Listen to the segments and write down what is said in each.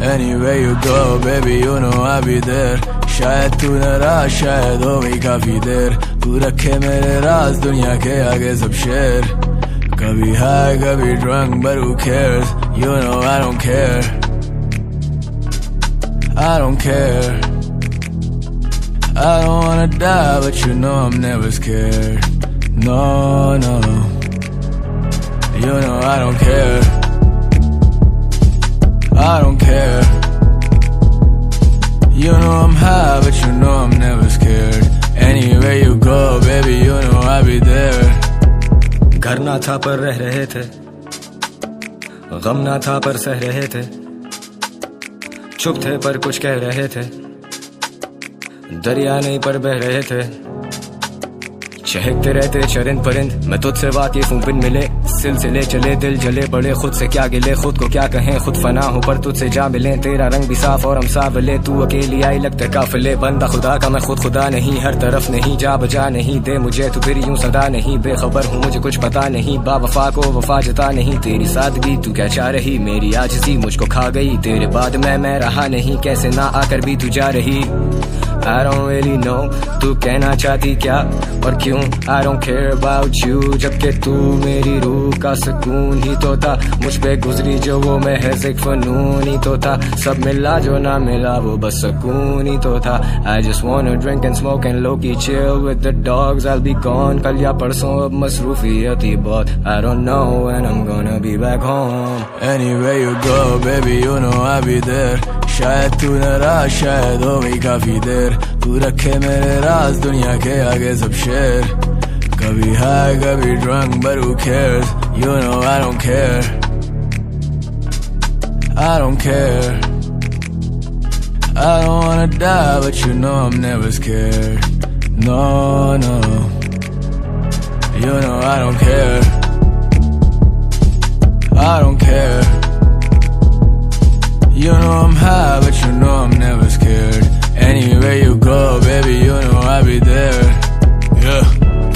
Anywhere you go, baby, you know I'll be there. शायद तू नाराज, शायद हो गई काफी देर. तू रखे मेरे राज दुनिया के आगे सब शेर. कभी high, कभी drunk, but who cares? You know I don't care. I don't care. I don't wanna die, but you know I'm never scared. No, no. You know I don't care. I don't care. You know I'm high, but you know I'm never scared. Anywhere you go, baby, you know I'll be there. घर ना था पर रह रहे थे, गम ना था पर सह रहे थे, चुप थे पर कुछ कह रहे थे, दरिया नहीं पर बह रहे थे, चहकते रहते चरिंद परिंद, मैं तुझसे वाकिफ हूँ बिन मिले, सिलसिले चले दिल जले पड़े, खुद से क्या गिले, खुद को क्या कहें, खुद फना हो पर तुझसे जा मिले, तेरा रंग भी साफ और हम सावले, तू अकेली आई लगते काफिले, बंदा खुदा का मैं खुद खुदा नहीं, हर तरफ नहीं जा बजा नहीं, दे मुझे तू फिर यूं सदा नहीं, बेखबर हूँ मुझे कुछ पता नहीं, बावफा को वफा जता नहीं, तेरी सादगी तू क्या चाह रही, मेरी आजिज़ी मुझको खा गई, तेरे बाद मैं रहा नहीं, कैसे ना आकर भी तू जा रही. I don't really know तू कहना चाहती क्या और क्यों. I don't care about you जबकि तू मेरी रूह का सुकून ही तो था, मुझ पे गुजरी जो वो महज एक फनून ही तो था, सब मिला जो ना मिला वो बस सुकून ही तो था. I just wanna drink and smoke and low-key chill with the dogs. I'll be gone कल या परसों अब मसरूफियत ही बहुत. I don't know when I'm gonna be back home. Anywhere you go, baby, you know I'll be there. शायद तू नाराज, शायद हो गई काफी देर. तू रखे मेरे राज दुनिया के आगे सब शेर. कभी high, कभी drunk, but who cares? You know I don't care. I don't care. I don't wanna die, but you know I'm never scared. No, no. You know I don't care. I don't care. You know I'm high, but you know I'm never scared. Anywhere you go, baby, you know I'll be there. Yeah.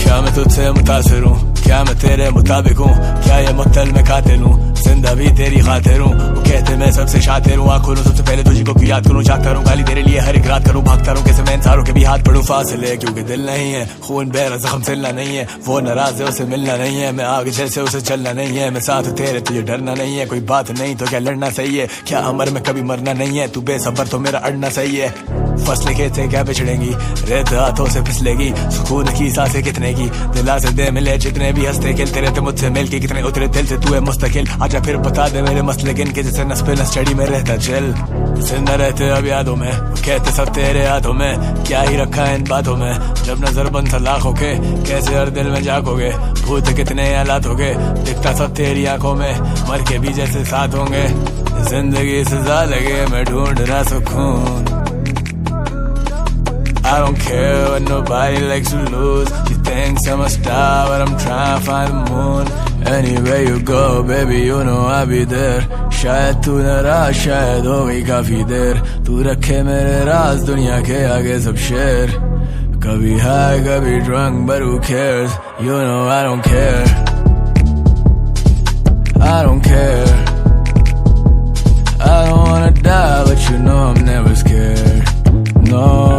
क्या मैं तुझसे मुतासिर हूँ, क्या मैं तेरे मुताबिक हूँ, क्या ये मुख्तल में कातिल हूँ, जिंदा भी तेरी खातिर हूँ. वो कहते मैं सबसे शातिर हूँ, आँख खोलूं सबसे पहले तुझी को क्यों याद करूँ, जागता रहूँ खाली तेरे लिए हर एक रात करूँ, भागता रहूँ कैसे मैं इंसानों के भी हाथ पढ़ूँ. फासिले क्योंकि दिल नहीं है, खून बह रहा जख्म सिलना नहीं है, वो नाराज है उसे मिलना नहीं है, मैं आगे जैसे उसे चलना नहीं है, मैं साथ तेरे तुझे डरना नहीं है, कोई बात नहीं तो क्या लड़ना सही है, क्या अमर में कभी मरना नहीं है, तू बेसबर तो मेरा अड़ना सही है. फसलें खेत क्या बिछड़ेंगी, रेत हाथों से फिसलेगी, सुकून की सांसें कितने की, दिला से दे मिले जितने भी हंसते खेलते रहते मुझसे मिलके, कितने उतरे दिल से तू है मुस्तकिल. आजा फिर बता दे मेरे मसले किन के, जैसे नस पे नस चढ़ी में रहता चिल. जिंदा रहते अब यादों में, कहते सब तेरे हाथों में, क्या ही रखा है इन बातों में, जब नजर बंद था लाखों के, कैसे हर दिल में जागोगे, भूत कितने हालात हो गए, दिखता सब तेरी आंखों में, मर के भी जैसे साथ होंगे, जिंदगी सजा लगे मैं ढूंढ रहा सुकून. I don't care what nobody likes to lose. She thinks I'm a star, but I'm trying to find the moon. Anywhere you go, baby, you know I'll be there. शायद तू नाराज, शायद हो गई काफी देर. तू रखे मेरे राज दुनिया के आगे सब शेर. कभी high, कभी drunk, but who cares? You know I don't care. I don't care. I don't wanna die, but you know I'm never scared. No.